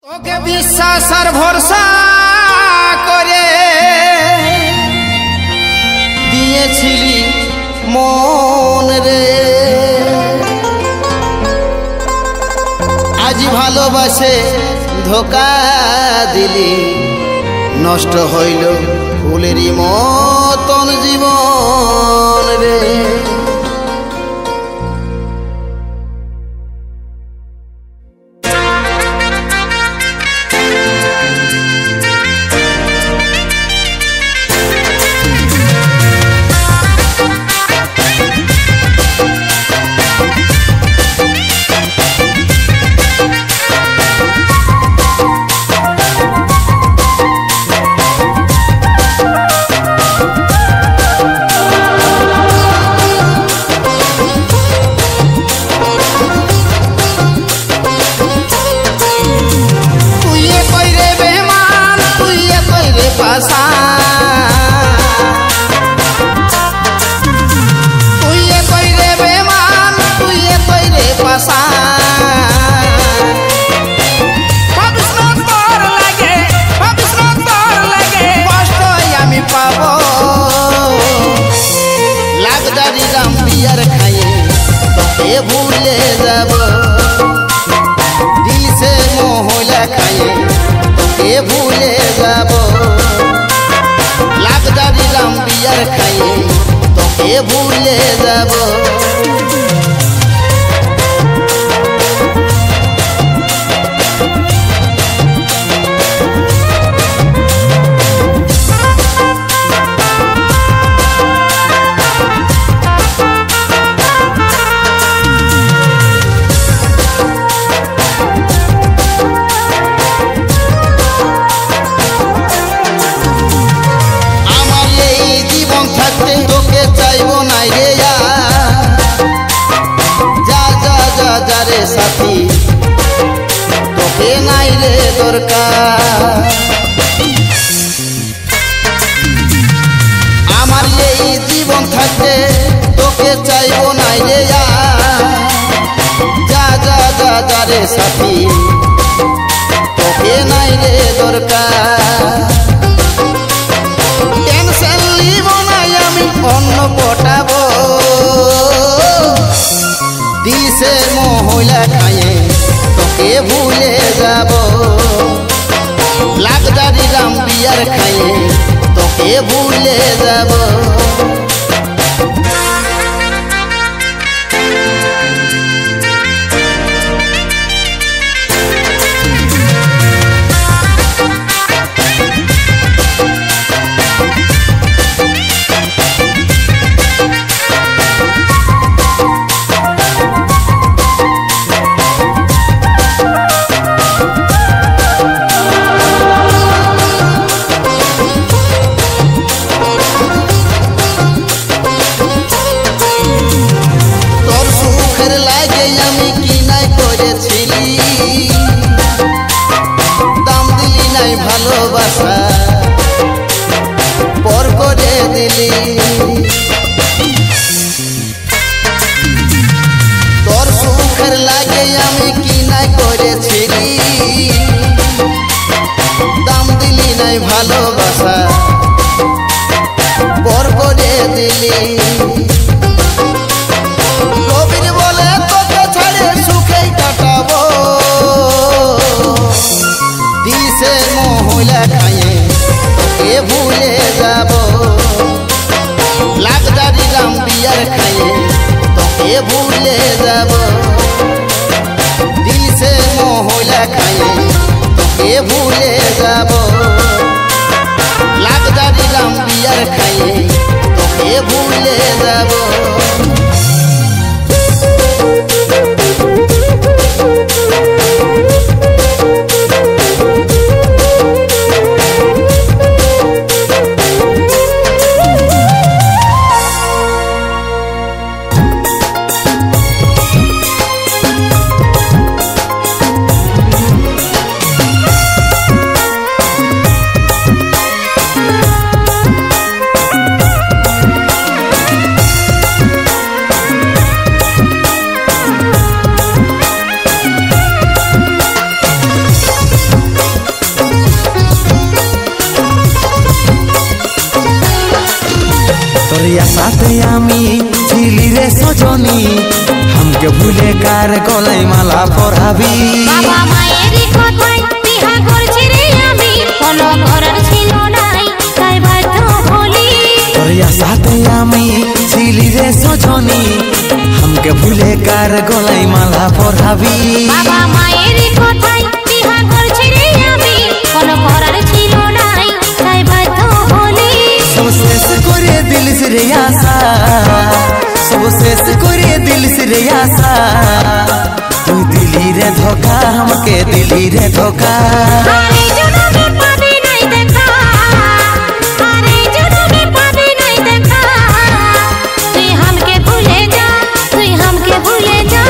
তোকে বিশ্বাস আর ভরসা করে দিয়েছিলি মন রে, আজ ভালোবাসে ধোকা দিলি, নষ্ট হইল ফুলেরই মতন জীবন রে। भूले যাব दिल से मोहला खाए তোকে भूले যাব, লাগদা দিলাম বিয়ার খাইয়ে তোকে ভুলে যাব। তোকে চাইব নাই রে যা যা যা যা রে সাথী, তোকে নাই রে দরকার। আমার এই জীবন থাকতে তোকে চাইব নাই রে যা যা যা যা রে সাথী, তোকে নাই রে দরকার। টেনশন লিব নাই আমি অন্য পটাবো, দিল সে মোহলা খাইয়ে তোকে ভুলে যাব, লাগদা দিলাম বিয়ার খাইয়ে তোকে ভুলে যাব। ভালোবাসা পর করে দিলি, তোর সুখের লাগে আমি কি নাই করেছিলি, দাম দিলি নাই ভালোবাসা পর করে দিলি। কবির বলে তোকে ছাড়ে সুখেই কাটাবো, দিল সে মোহলা খাইয়ে তোকে ভুলে যাব, লাগদা দিলাম বিয়ার খাইয়ে তোকে ভুলে যাব, দিল সে মোহলা খাইয়ে তোকে ভুলে যাব, লাগদা দিলাম বিয়ার খাইয়ে তোকে ভুলে যাব। साथे आमी छिली रे सजनी हमके भूले कार गलाई माला পরাবি বাবা মায়ের কথাই বিহা করছি রে আমি কোনো ঘরের ছিল নাই তাই বাধ্য হলি তোরিয়া সাথে আমি छिली रे सजनी हमके भूले कार गलाई माला পরাবি বাবা মায়ের কথাই বিহা করছি রে আমি কোনো ঘরের ছিল নাই তাই বাধ্য হলি सब शेष करे दिल से रे आशा सब शेष करे दिल से रे आशा तू दिली रे धोखा हमके दिली रे धोखा আরে জনমে পাবে নাই দেখা আরে জনমে পাবে নাই দেখা তুই हमके ভুলে যা তুই हमके ভুলে যা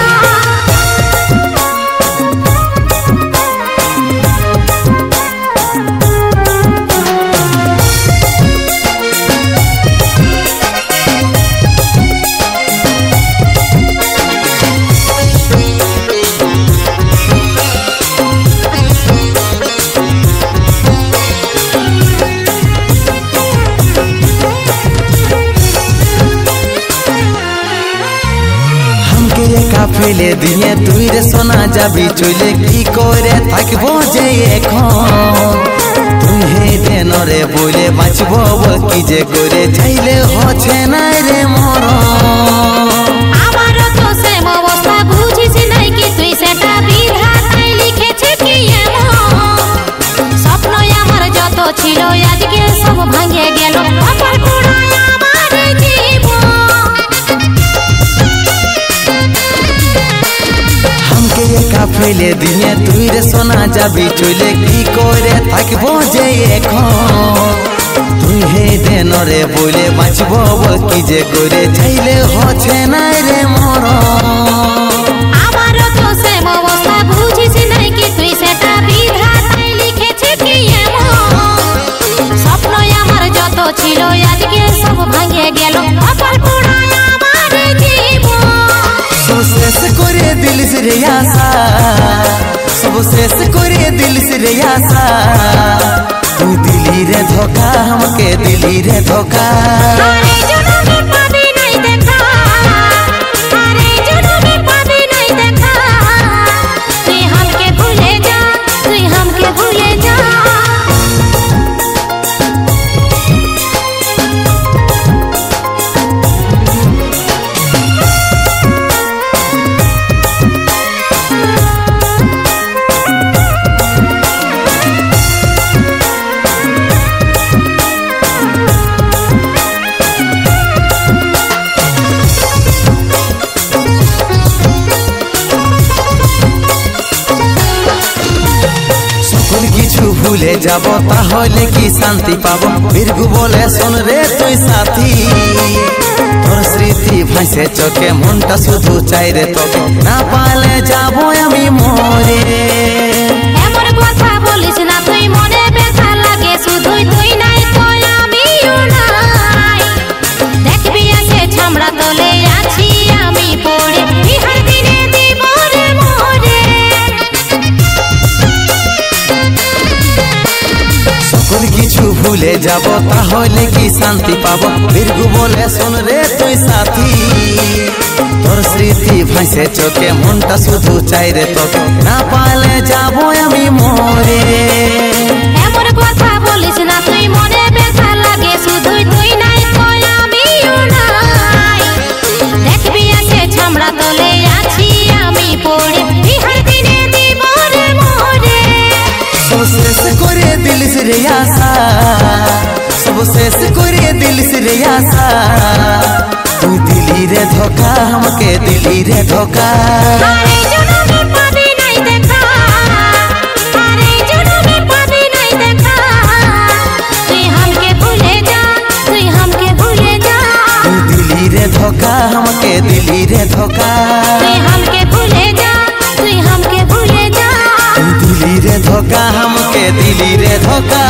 ফেলে দিয়ে তুই রে সোনা যাবি চলে কি করে থাকবো যে এখন তুই হে দেন রে বলে বাঁচবো কি যে করে চাইলে হচ্ছে না রে মর আমার তো সেম অবস্থা বুঝিস নাই কি তুই সেটা বিধাতাই লিখেছে কি এমন স্বপ্ন আমার যত ছিল আজকে সব ভাঙে গেল আমার পুরাই আমার জীবন ফেলে দিয়ে তুই রে সোনা যাবি চলে কি করে থাকবো যে এখন তুই হে দেন রে বলে বাঁচবো কি যে করে চাইলে হচ্ছে না রে মর আমার তো সেম অবস্থা বুঝিস নাই কি তুই সেটা বিধাতাই লিখেছে কি এমন স্বপ্ন আমার যত ছিল আজকে সব ভাঙে গেল আমার পুরাই আমার জীবন सब शेष करे दिल से रे आशा सब शेष करे दिल से रे आशा तू दिली रे धोखा हमके दिली रे धोखा আরে জনমে পাবে নাই দেখা আরে জনমে পাবে নাই দেখা তুই हमके ভুলে যা তুই हमके ভুলে যা ভুলে যাব তাহলে কি শান্তি পাবো বিরগু বলে শোন রে তুই সাথী তোর স্মৃতি ভাসে চোখে মনটা শুধু চাই রে তোকে না পালে যাব আমি মরে এমন কথা বলিস না তুই মনে ব্যথা লাগে শুধুই তুই নাই তো আমিও নাই দেখবি আছে ছামড়া তলে আছি আমি পড়ে বিহার দিনে দিব রে মরে সকল কিছু ভুলে যাব তাহলে কি শান্তি পাবো বিরগু বলে শোন রে তুই সাথী তোর স্মৃতি ভাসে চোখে মনটা শুধু চাই রে তোকে না পালে যাব আমি মরে এমন কথা বলিস না তুই মনে ব্যথা লাগে শুধুই তুই নাই তো আমিও নাই দেখবি আছে ছামড়া তলে আছি আমি পড়ে বিহার দিনে দিব রে মরে सब शेष करे दिल से रे आशा सब शेष करे दिल से रे आशा तू दिली रे धोखा हमके दिली रे धोखा আরে জনমে পাবে নাই দেখা আরে জনমে পাবে নাই দেখা তুই हमके ভুলে যা তুই हमके ভুলে যা तू दिली रे धोखा हमके दिली रे धोखा তুই हमके ভুলে যা তুই हमके ভুলে যা तू दिली रे धोखा हमके दिली रे धोखा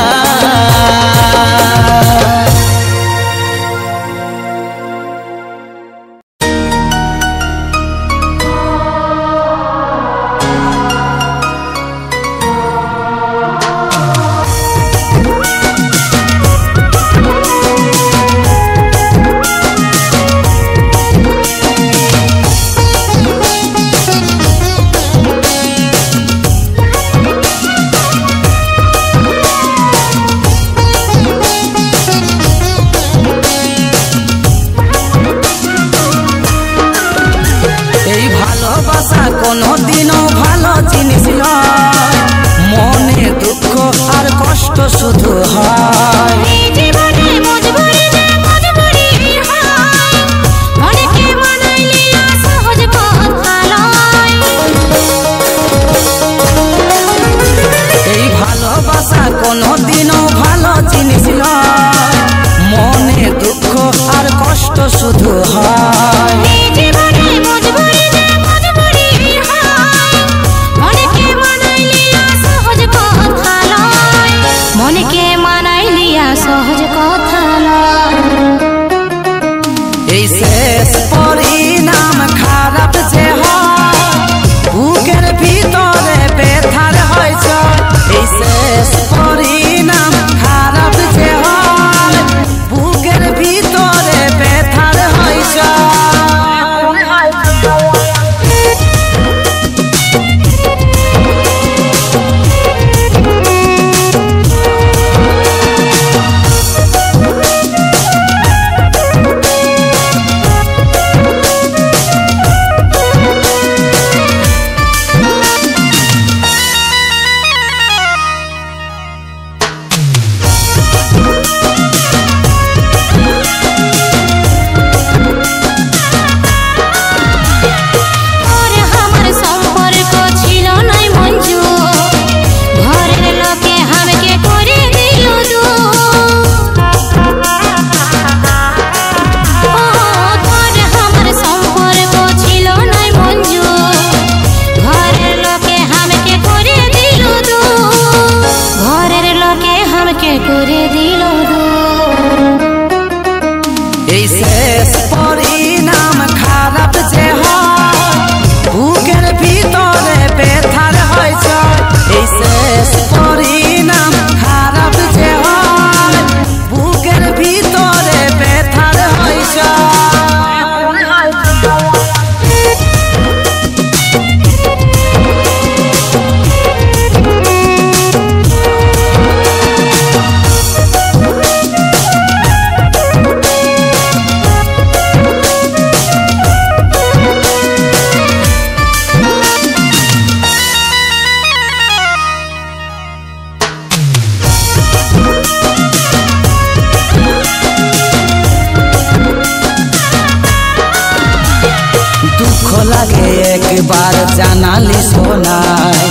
একবার জানালি সোনাই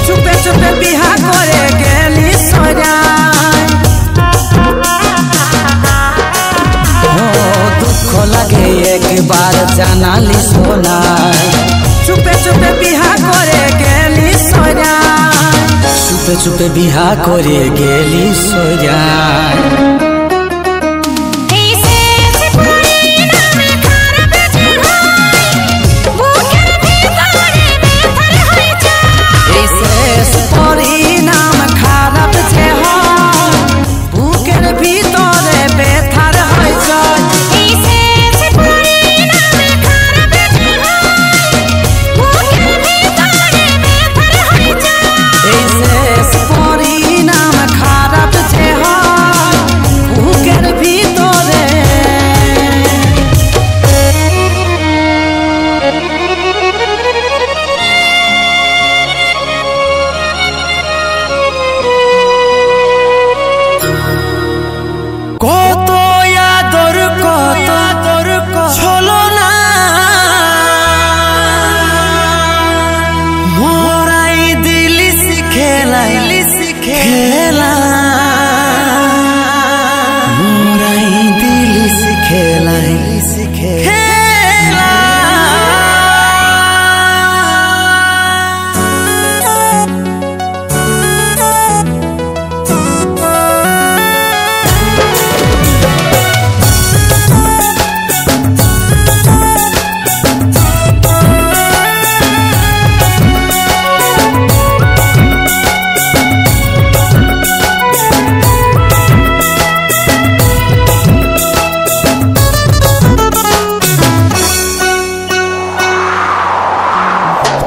চুপে চুপে বিহা করে গেলি সোনাই ও দুঃখ লাগে একবার জানালি সোনাই চুপে চুপে বিহা করে গেলি সোনাই চুপে চুপে বিহা করে গেলি সোনাই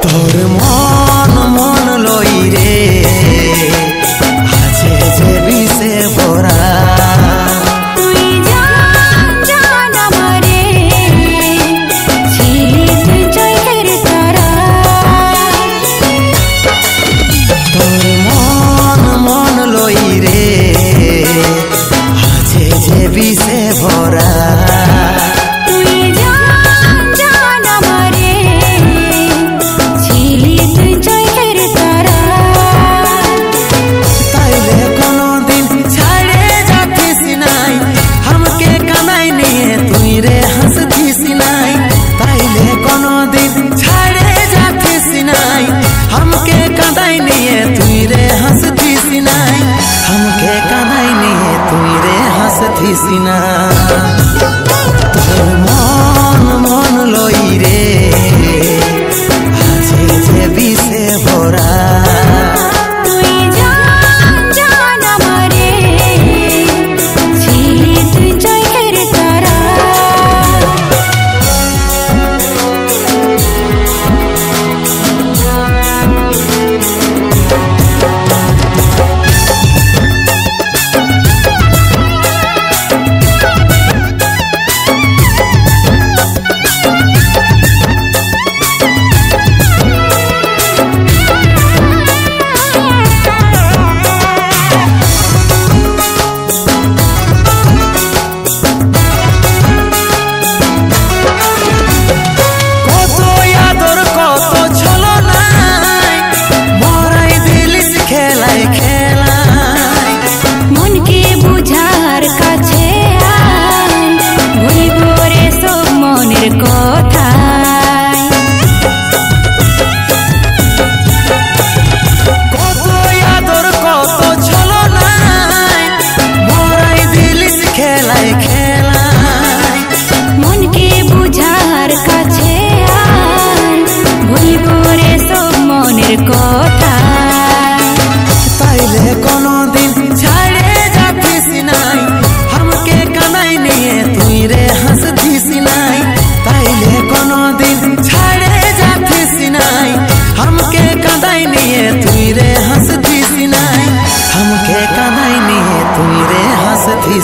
তোর মন মন লই রে আছে যে বিষে ভরা তুই জান আমারে ছিলি তুই চোখের তারা তোর মন মন লই রে আছে যে বিষে ভরা সিনা তোর মন মন লই রে আছে যে বিষে ভরা তুই জান আমারে ছিলি তুই চোখের তারা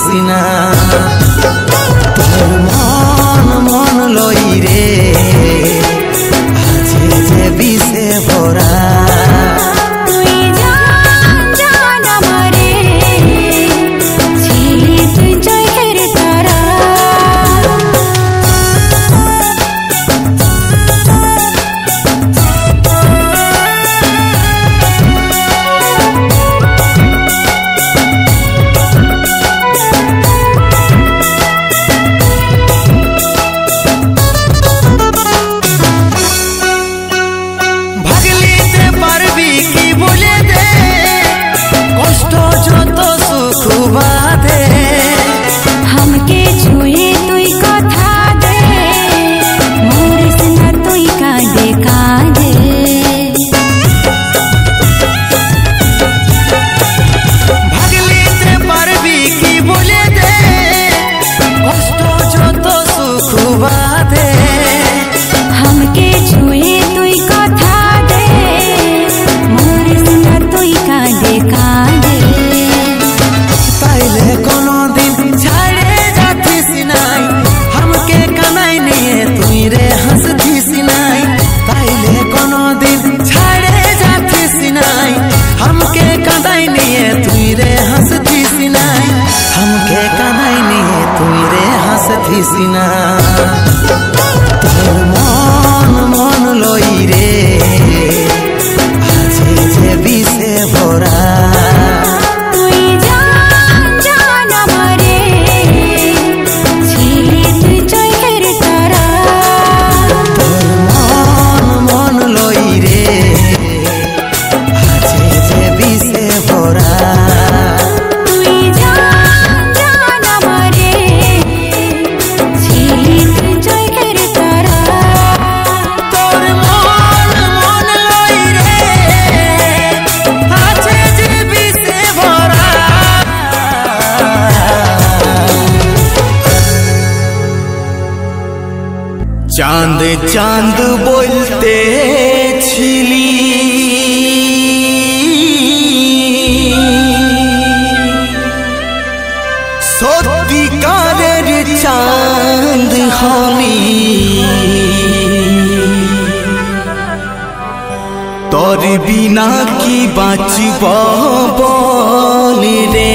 সিনা তোর মন মন লই রে আছে যে বিষে ভরা তুই জান আমারে ছিলি তুই চোখের তারা না মন মন লই রে আছে যে বিষে ভরা चांद चांद बोलते छिली सत्यिकारेर चांद हमी तोर बिना की बाँचब बोल रे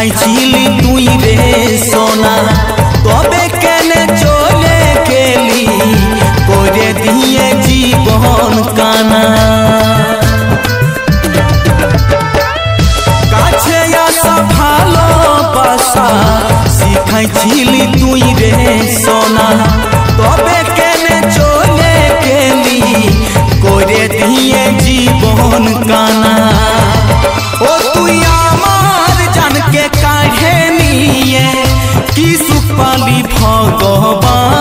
শিখাইছিলি তুই রে সোনা তবে কেন চলে গেলি করে দিয়ে জীবন কানা কাছে আসা ভালোবাসা শিখাইছিলি তুই রে সোনা তবে কেন চলে গেলি করে দিয়ে জীবন কানা ও তুই के काढ़े निये की सुपाली भगवान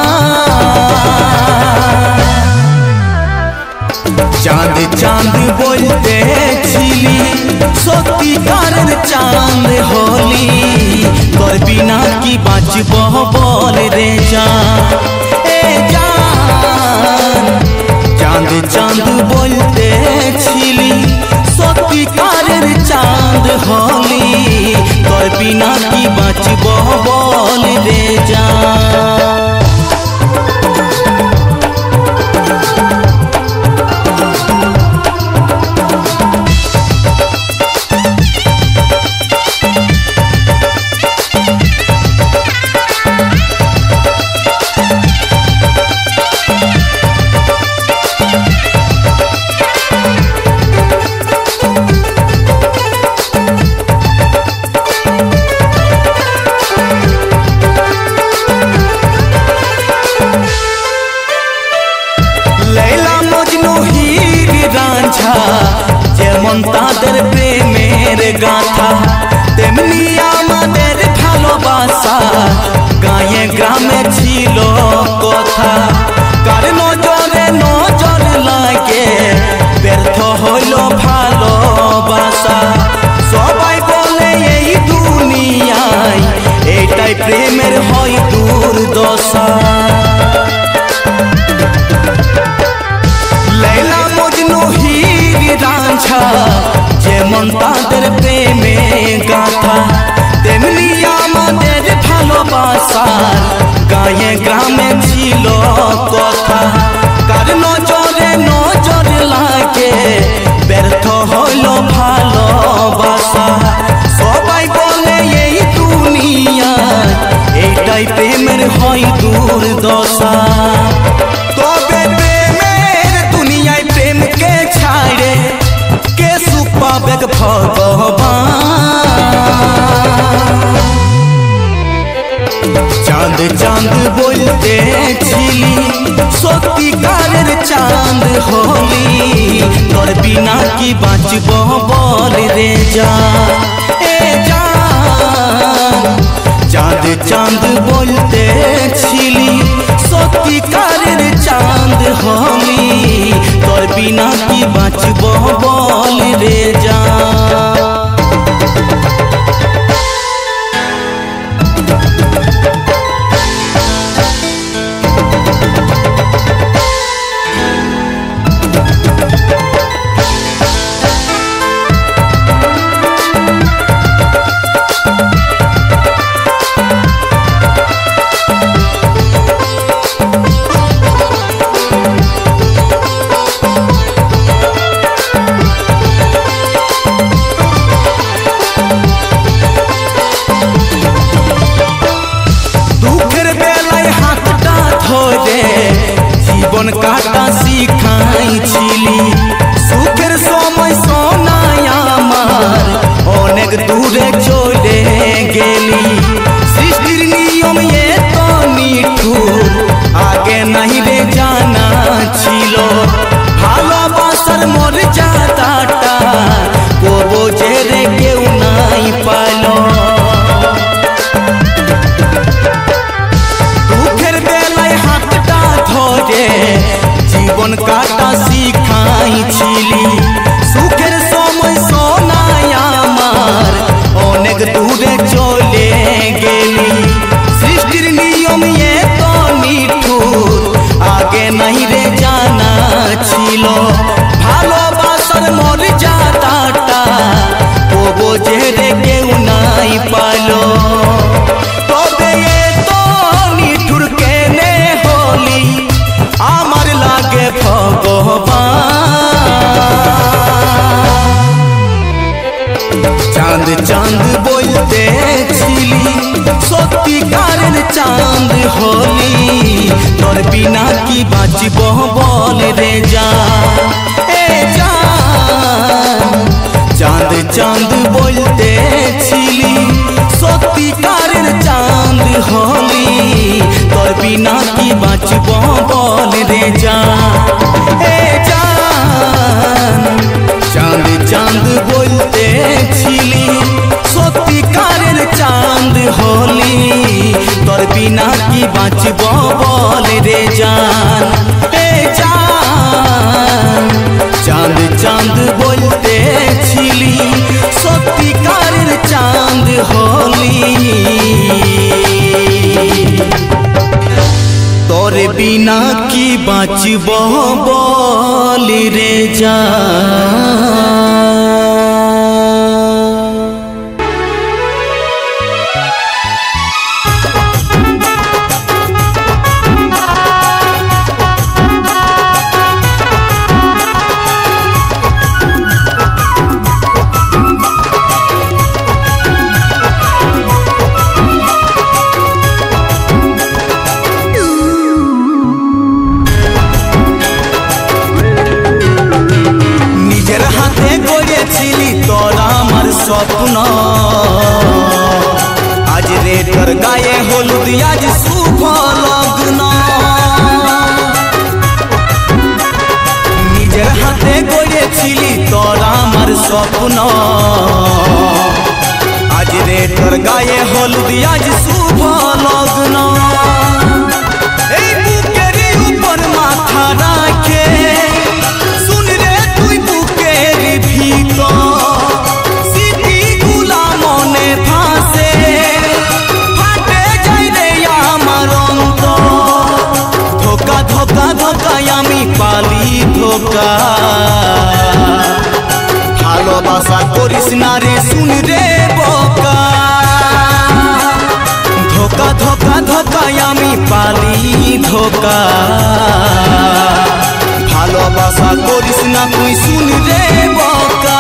चांद चांद बोलते छिली सत्यिकारेर चांद होली तोर बिना की बाँचब बोल रे जान ए जान चांद चांद बोलते छिली सत्यिकारेर चांद होली तोर बिना की बाँचब बोल रे जान যেমন তাদের প্রেমের গাথা তেমনি আমাদের ভালোবাসা গায়ে গ্রামে ছিল কথা কার নজরে নজর লাগে ব্যর্থ হইল ভালোবাসা সবাই বলে এই দুনিয়ায় এটাই প্রেমের হয় দুর্দশা लैला मजनू हीर रांझा जेमन ताদের প্রেমে গাথা তেমনি আমাদের ভালোবাসা গায়ে গ্রামে ছিল কথা কার নজরে নজর লাগে ব্যর্থ হইল ভালোবাসা সবাই বলে এই দুনিয়ায় এটাই প্রেমের হয় দুর্দশা তবে के छाड़े के सुख पावे भगवान चांद चांद बोलते छिली सत्यिकारेर चांद होली तोर बिना की बाँचब बोल रे जान ए जान चांद चांद बोलते छिली सत्यिकारेर चांद होली तोर बिना की बाँचब बोल रे जान। জীবন কাটা শিখাই ছিলি সুখের সময় সোনাই আমার অনেক দূরে চলে গেলি সৃষ্টির নিয়ম এত নিঠুর আগে নাই রে জানা ছিল ভালোবাসার মর্যাদাটা কবো যে রে কেউ নাই পালো জীবন কাটা শিখাই ছিলি সুখের সময় সোনাই আমার অনেক দূরে চলে গেলি সৃষ্টির নিয়ম এত নিঠুর আগে নাই রে জানা ছিল ভালোবাসার মর্যাদাটা কবো যে রে কেউ নাই পালো তবে এত নিঠুর কেনে হলি আমার লাগে চাঁদ চাঁদ বলতে ছিলি সত্যিকারের চাঁদ হলি তোর বিনা কি বাঁচব বল রে জান এ জান চাঁদ চাঁদ বলতে ছিলি সত্যিকারের চাঁদ হলি তোর বিনা কি বাঁচব বল রে জান এ জান চাঁদ চাঁদ বলতে ছিলি সত্যিকারের চাঁদ হলি তোর বিনা কি বাঁচব বল রে জান এ জান চাঁদ চাঁদ বলতে ছিলি সত্যিকারের চাঁদ হলি তোর বিনা কি বাঁচব বল রে জান। স্বপ্ন আজ রে তোর গায়ে হলুদ আজ শুভ লগ্ন নিজের হাতে গড়েছিলি তোর আমার স্বপ্ন আজ রে তোর গায়ে হলুদ আজ শুভ লগ্ন এই বুকের উপর মাথা রাখে শুন রে তুই বুকের ভিতর আমি পালি ধোকা ভালোবাসা করিস না রে শুন রে বোকা ধোকা ধোকা ধোকা আমি পালি ধোকা ভালোবাসা করিস না তুই শুন রে বোকা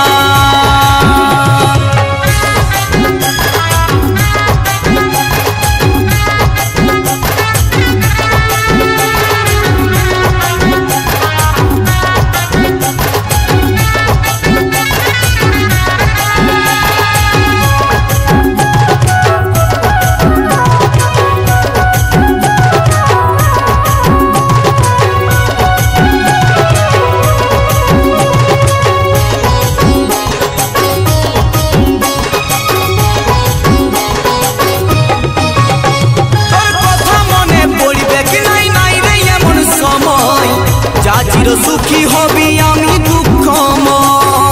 সুখী হবি আমি দুঃখময়।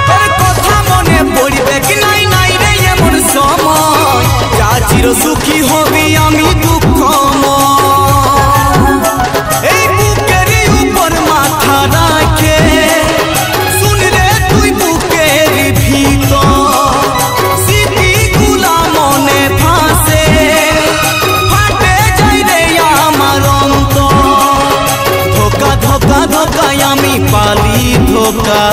তোর কথা মনে পড়বে কি নাই নাই রে এমন সময়, যা চির সুখী হবি আমি দুঃখময়। এই বুকের উপর মাথা রাখে শুন রে তুই বুকের ভিতর, স্মৃতিগুলা মনে ভাসে ফাটে যাই রে আমার অন্তর। ধোকা ধোকা ধোকায় আমি পালি ধোকা,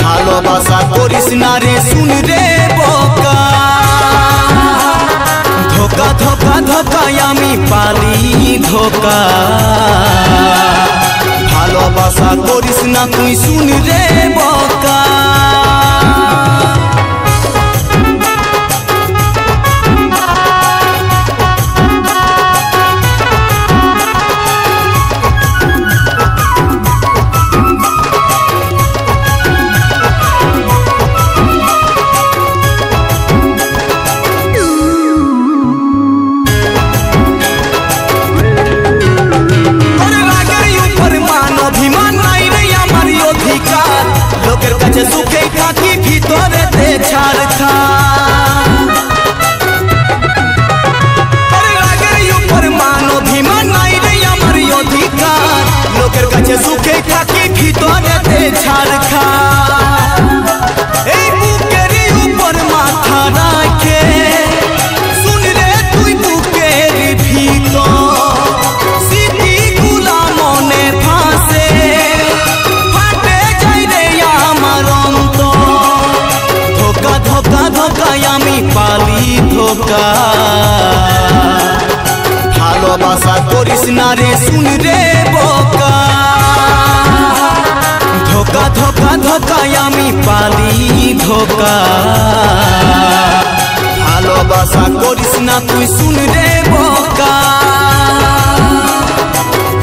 ভালোবাসা করিস না রে শুন রে বোকা। ধোকা ধোকা ধোকায় আমি পালি ধোকা, ভালোবাসা করিস না তুই শুন রে বোকা। লোকের কাছে সুখে থাকি ভিতরেতে ছাড় খা, রাগের উপর মান অভিমান নাই রে আমার অধিকার। লোকের কাছে সুখে থাকি ভিতরেতে ছাড় খা, এই বুকের উপর মাথা রাখে শুন রে তুই বুকের ভিতর, স্মৃতিগুলা মনে ভাসে ফাটে যাই রে আমার অন্তর। ধোকা ধোকা ধোকায় আমি পালি ধোকা, ভালোবাসা করিস না রে শুন রে বোকা। ধোকা ধোকা ধোকায় আমি পালি ধোকা, ভালোবাসা করিস না তুই শুন রে বোকা।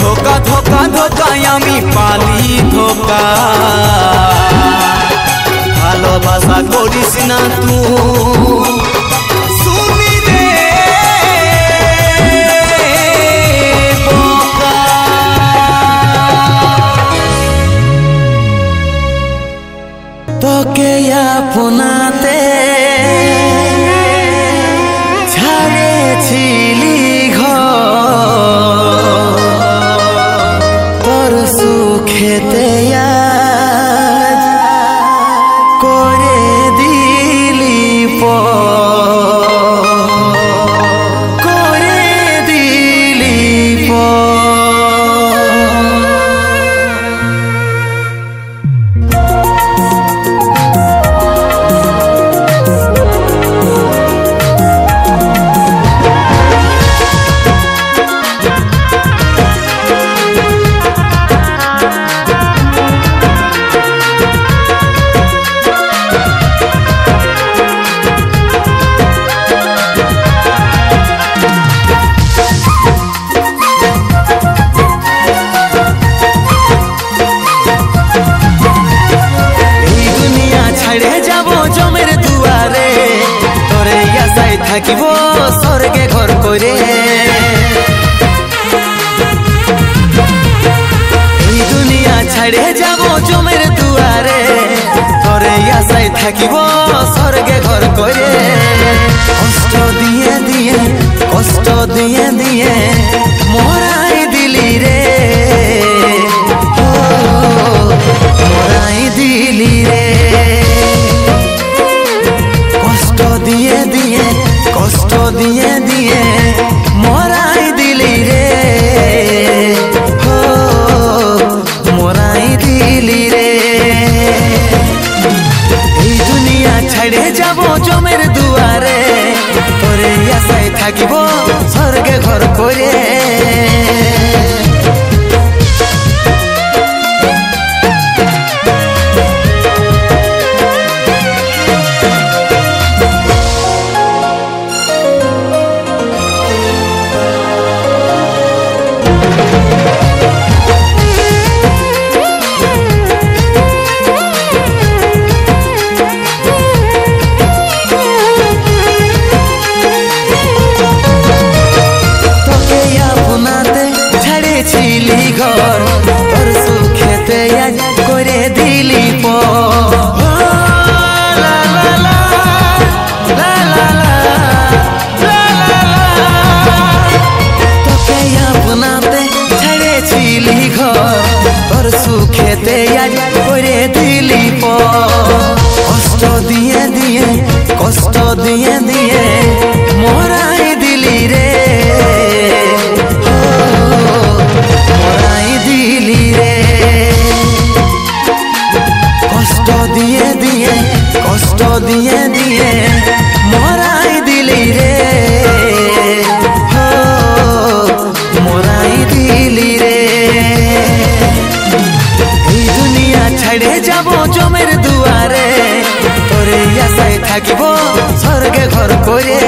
ধোকা ধোকা ধোকায় আমি পালি ধোকা, ভালোবাসা করিস না তুই শুন রে বোকা। তোকে আপনাতে ছাড়েছিলি ঘর, তোর সুখেতে আজ করে দিলি করে দিলি থাকিব স্বর্গে ঘর করে। এই দুনিয়া ছাড়ে যাব জমের দুয়ারে, তোরে আশায় থাকিব স্বর্গে ঘর করে। কষ্ট দিয়ে দিয়ে কষ্ট দিয়ে দিয়ে মরাই দিলি রে, মরাই দিলি রে। কষ্ট দিয়ে দিয়ে কষ্ট দিয়ে দিয়ে মরাই দিলি রে, মরাই দিলি রে। এই দুনিয়া ছাড়ে যাব জমের দুয়ারে, তোরে আশায় থাকিব স্বর্গে ঘর করে। তোকে আপনাতে ছেড়েছিলি ঘর তোর সুখেতে আজ করে দিলি কষ্ট দিয়ে দিয়ে কষ্ট দিয়ে দিয়ে মরাই দিলি রে মরাই দিলি রে কষ্ট দিয়ে দিয়ে কষ্ট দিয়ে দিয়ে মরাই দিলি রে মরাই দিলি রে এই দুনিয়া ছেড়ে যাব জমের দুয়ারে তোরে আশায় থাকিব স্বর্গে ঘর করে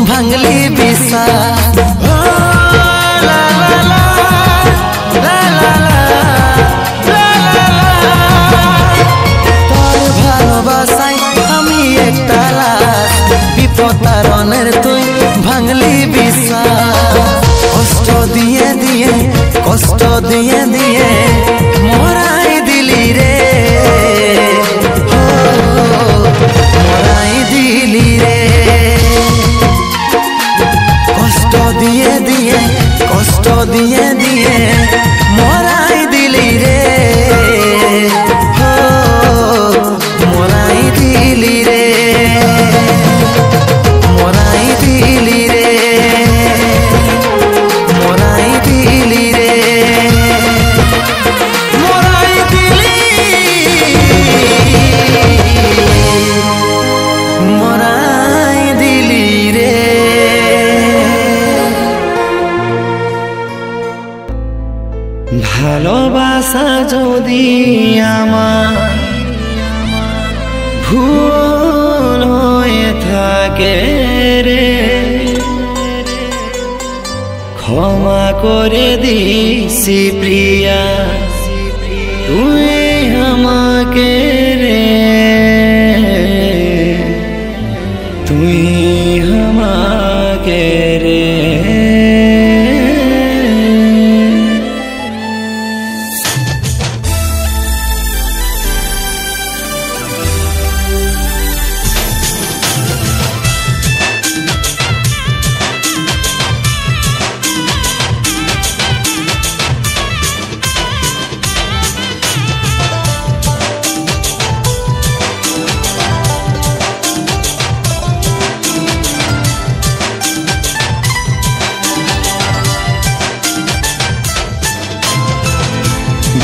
ভাঙলি বিশ্বাস তোর ভালোবাসায় আমি একটা লাশ বিপদ তারণের তুই ভাঙলি বিশ্বাস কষ্ট দিয়ে দিয়ে কষ্ট দিয়ে দিয়ে মরাই দিলি রে মরাই দিলি রে কষ্ট দিয়ে দিয়ে কষ্ট দিয়ে দিয়ে মরাই দিলি রে মরাই দিলি রে মরাই দিলি রে মরাই দিলি রে মরাই দিলি মরাই দিলি রে ভালোবাসা যদি আমার ভুল হয়ে থাকে রে ক্ষমা করে দিছি প্রিয়া তুই আমাকে রে তুই আমাকে রে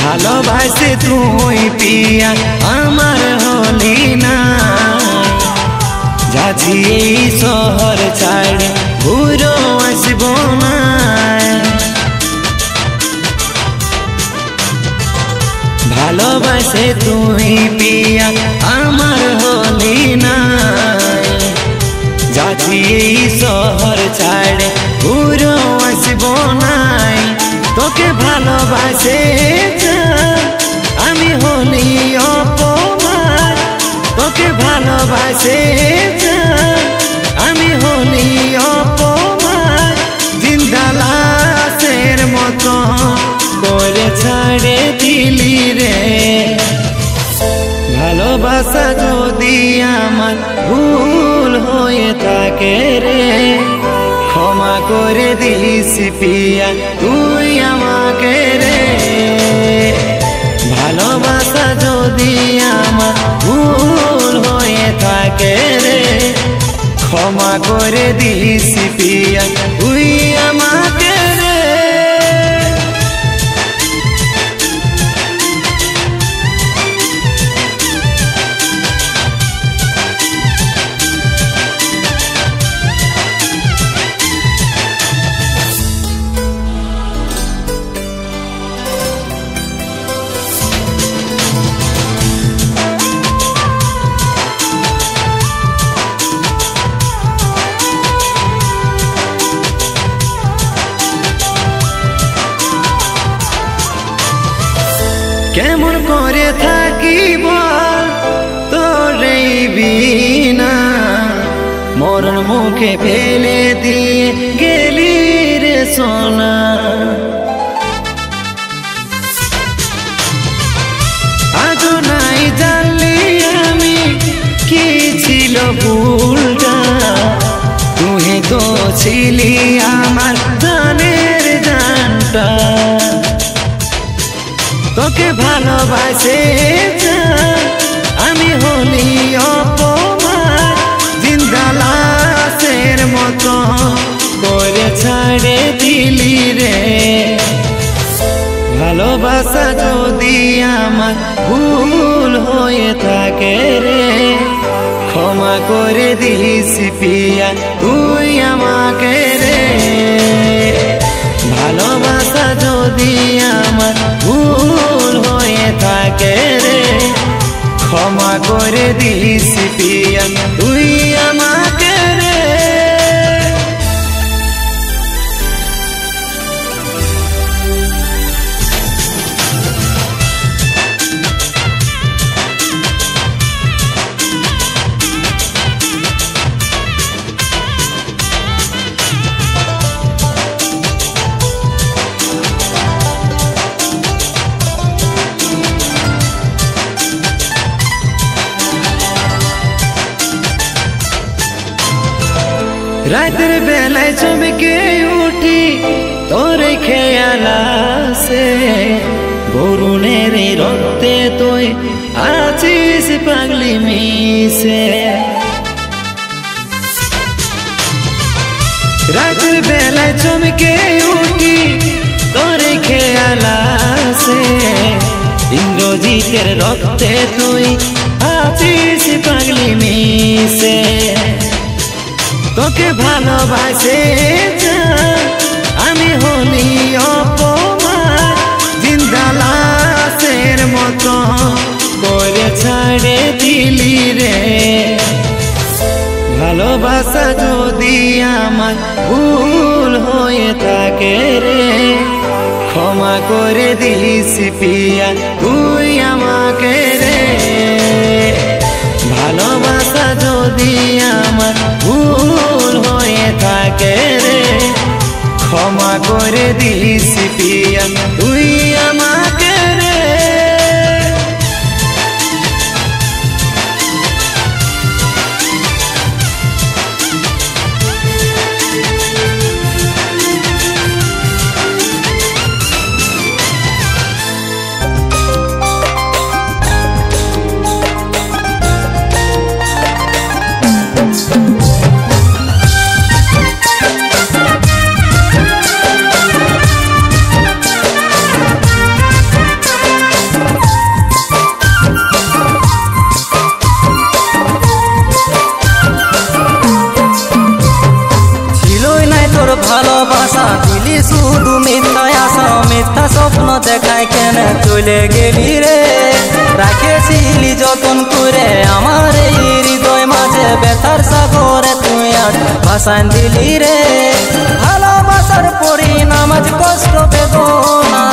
ভালোবাসে তুই পিয়া আমার হলি না যাচ্ছি এই শহর ছাড়ে ঘুরো আসব না ভালোবাসে তুই পিয়া আমার হলি না যাচ্ছি এই শহর ছাড়ে ঘুরো আসব না তোকে ভালোবাসে আমি হলি অপমান তোকে ভালোবাসে আমি হলি অপমান জিন্দা লাশের মতো করে ছাড়ে দিলি রে ভালোবাসা যদি আমার ভুল হয়ে থাকে রে ক্ষমা করে দিস পিয়া তুই আমাকে রে ভালোবাসা যদি আমার ভুল হয়ে থাকে রে ক্ষমা করে দিস পিয়া তুই আমাকে রে কেমন করে থাকিব তোরে বিনা মরণ মুখে ফেলে দিয়ে গেলি রে সোনা আজও নাই জানলি আমি কি ছিল ভুলটা তুই তো ছিলি আমার জানের জানটা তোকে ভালোবাসে আমি হলি অপমান জিন্দা লাশের মতো করে ছাড়ে দিলি রে ভালোবাসা যদি আমার ভুল হয়ে থাকে রে ক্ষমা করে দিস পিয়া তুই আমাকে রে ভালোবাসা যদি আমার ভুল হয়ে থাকে রে ক্ষমা করে দিস পিয়া তুই আমাকে রে রাতের বেলায় চমকে উঠি তোরে খেয়াল আসে বরুণের রক্তে তুই আছিস পাগলি মিশে রাতের বেলায় চমকে উঠি তোরে খেয়াল আসে ইন্দ্রজিতের রক্তে তুই আছিস পাগলি মিশে তোকে ভালোবাসে আমি হলি অপমান জিন্দা লাশের মতো করে ছাড়ে দিলি রে ভালোবাসা যদি আমার ভুল হয়ে থাকে রে ক্ষমা করে দিস পিয়া তুই আমাকে রে ভালোবাসা যদি আমার ভুল হয়ে থাকে রে ক্ষমা করে দিস পিয়া তুই আমাকে রে ভালোবাসা দিলি শুধু মিথ্যা আশা মিথ্যা স্বপ্ন দেখায় কেন চলে গেলি রে রাখেছিলি যতন করে আমার এই হৃদয় মাঝে ব্যথার সাগরে তুই আজ ভাসান দিলি রে ভালোবাসার পরিণাম আজ কষ্ট বেদনা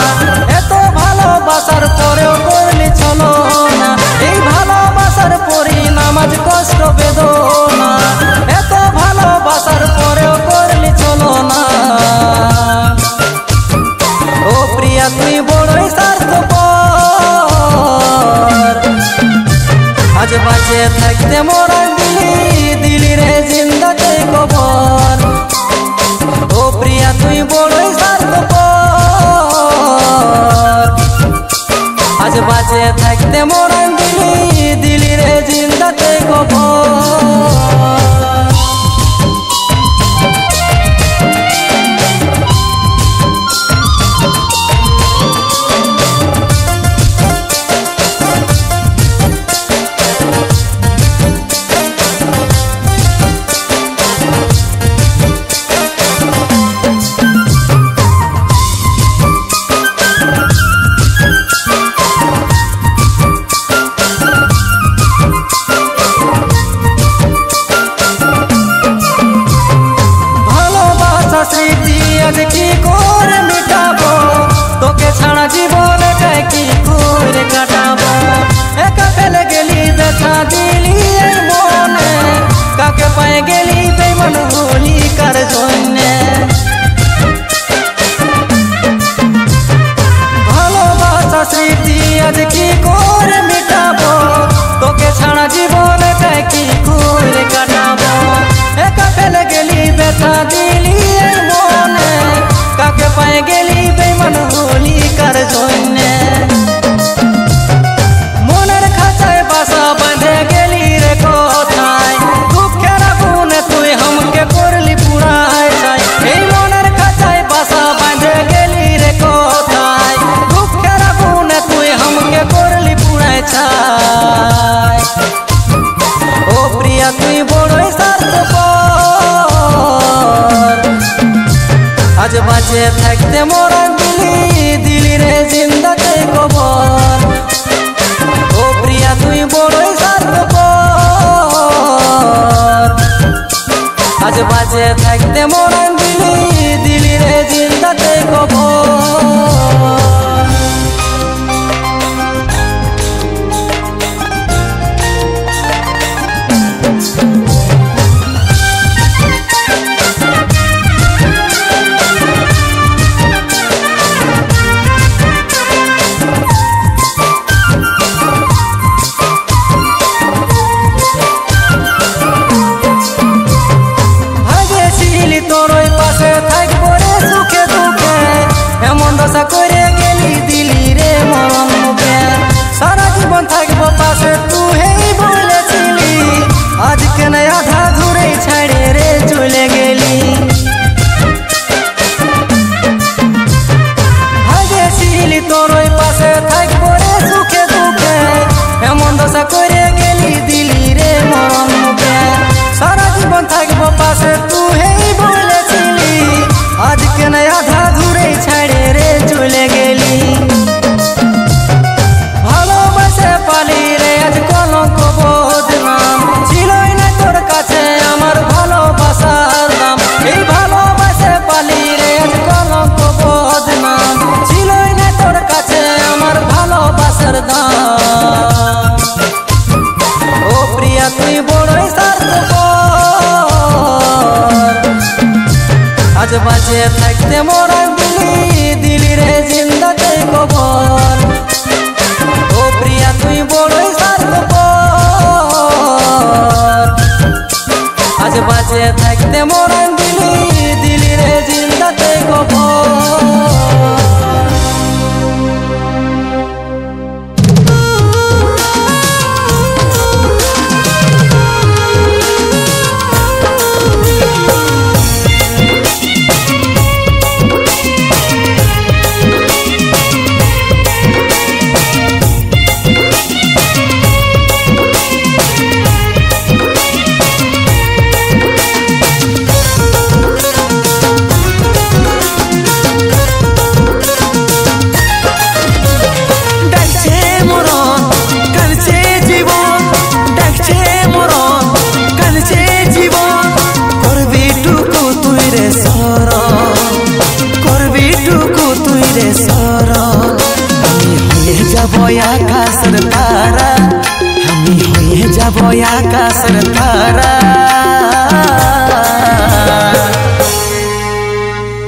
এত ভালোবাসার পরেও করলি চলো না এই ভালোবাসার পরিণাম আজ কষ্ট বেদনা এত ভালোবাসার পরেও করলি চলো না ও প্রিয়া তুই বড়ই স্বার্থপর আজ বাঁচে থাকতে মোরা দিলি রে জিন্দাতে কবর ও প্রিয়া তুই বড়ই স্বার্থপর আজ বাঁচে বাঁচে থাকতে মোরা দিলি রে জিন্দাতে কবর ও প্রিয়া তুই বড়ই স্বার্থপর আজ বাঁচে থাকতে মোরা দিলি রে জিন্দাতে কবর করে গেলি দিলি রে মরণ মুখে সারা জীবন থাকবো পাশে তুই হেই বলেছিলি আজকে না আধা ঘুরে ছাড়ে রে চলে গেলি ভাগেছিলি তোর ওই পাশে থাকবো রে সুখে দুঃখে এমন দশা করে গেলি দিলি রে মরণ মুখে সারা জীবন থাকবো পাশে তুই হেই বলেছিলি আজকে না আধা ঘুরে ছাড়ে রে চলে গেলি ভালোবাসে পালি রে আজ কলঙ্ক বদনাম ছিলই না তোর কাছে আমার ভালোবাসার দাম এই ভালোবাসে পালি রে আজ কলঙ্ক বদনাম ছিলই না তোর কাছে আমার ভালোবাসার দাম ও প্রিয়া তুই বড়ই স্বার্থপর আজ বাঁচে থাকতে মোরা দিলি রে জিন্দাতে কবর ও প্রিয়া তুই বড়ই স্বার্থপর আজ বাঁচে থাকতে মোরা দিলি রে জিন্দাতে কবর আকাশের তারা আমি হয়ে যাব আকাশের তারা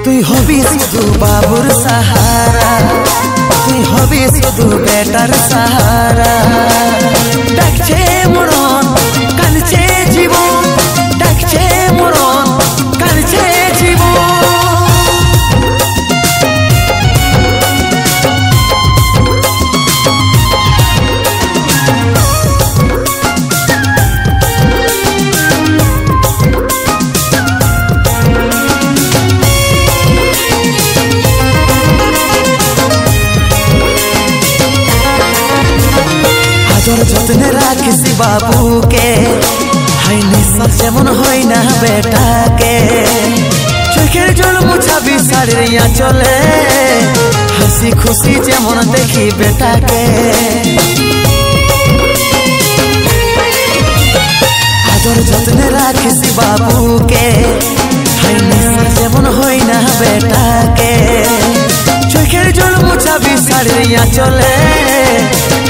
তুই হবি শুধু বাবুর সাহারা তুই হবি শুধু বেটার সাহারা ডাকছে মরণ কাঁদছে জীবন ডাকছে মরণ কাঁদছে জীবন যত্নে রাখিস বাবুকে হাই নিঃশ্বাস যেমন হয় না বেটাকে চোখের জল মুছাবি শাড়ির চলে হাসি খুশি যেমন দেখি বেটাকে আদর যত্নে রাখিস বাবুকে হাই নিঃশ্বাস যেমন হয় না বেটাকে চোখের জল মুছাবি শাড়ির চলে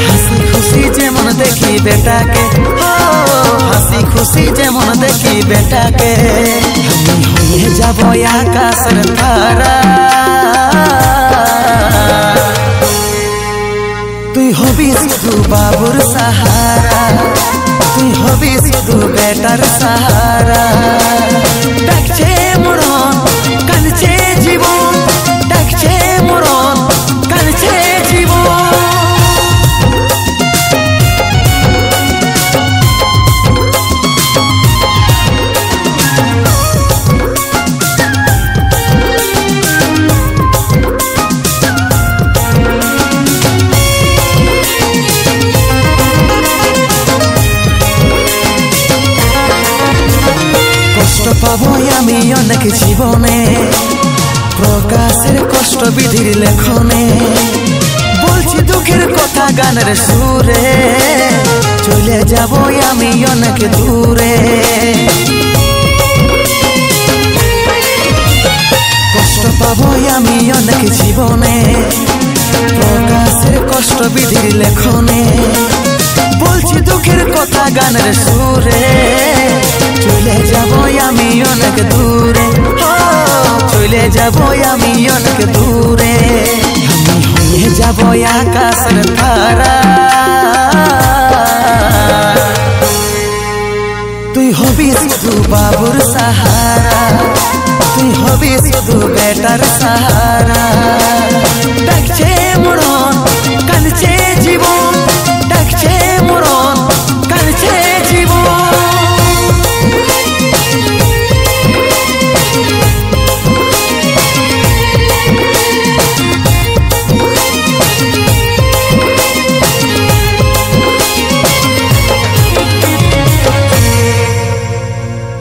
হাসি খুশি যেমন দেখি বেটাকে হাসি খুশি যেমন দেখি বেটাকে আমি হয়ে যাব আকাশের তারা তুই হবি শুধু বাবুর সাহারা তুই হবি শুধু বেটার সাহারা ডাকছে মরণ কাঁদছে জীবন ডাকছে মরণ কাঁদছে জীবন পাবো আমি অনেক জীবনে প্রকাশের কষ্ট বিধির লেখনে বলছি দুঃখের কথা গানের সুরে চলে যাব আমি অনেক দূরে কষ্ট পাবো আমি অনেক জীবনে প্রকাশের কষ্ট বিধির লেখনে বলছি দুঃখের কথা গানের সুরে চলে যাব আমি অনেক দূরে চলে যাব আমি অনেক দূরে আমি হয়ে যাব আকাশের তারা তুই হবি শুধু বাবুর সাহারা তুই হবি শুধু বেটার সাহারা